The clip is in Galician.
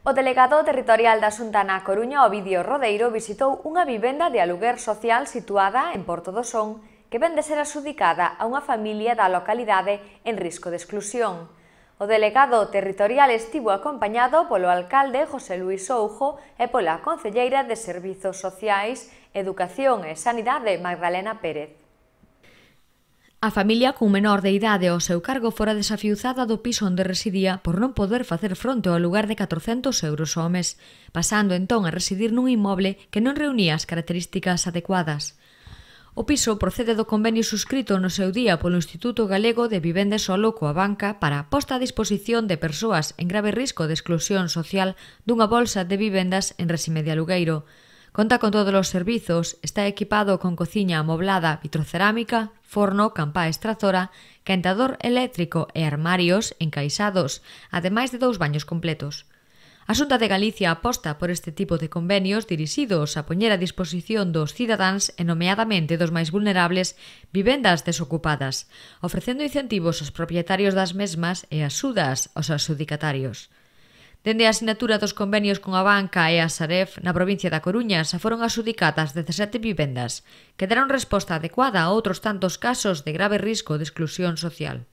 O delegado territorial da Xunta na Coruña, Ovidio Rodeiro, visitou unha vivenda de aluguer social situada en Porto do Son que ven de ser adxudicada a unha familia da localidade en risco de exclusión. O delegado territorial estivo acompañado polo alcalde José Luís Soujo e pola concelleira de Servizos Sociais, Educación e Sanidade, Magdalena Pérez. A familia cun menor de idade ao seu cargo fora desafiuzada do piso onde residía por non poder facer fronte ao aluguer de 400 euros ao mes, pasando entón a residir nun inmoble que non reunía as características adecuadas. O piso procede do convenio suscrito no seu día polo Instituto Galego de Vivenda e Solo coa banca para a posta a disposición de persoas en grave risco de exclusión social dunha bolsa de vivendas en réxime de alugueiro. Conta con todos os servizos, está equipado con cociña amoblada, vitrocerámica, forno, campá extractora, quentador eléctrico e armarios encaixados, ademais de 2 baños completos. A Xunta de Galicia aposta por este tipo de convenios dirixidos a poñer a disposición dos cidadáns e nomeadamente dos máis vulnerables vivendas desocupadas, ofrecendo incentivos aos propietarios das mesmas e axudas aos adxudicatarios. Dende a asinatura dos convenios con a banca e a Saref na provincia da Coruña xa foron adxudicadas 17 vivendas que deron resposta adecuada a outros tantos casos de grave risco de exclusión social.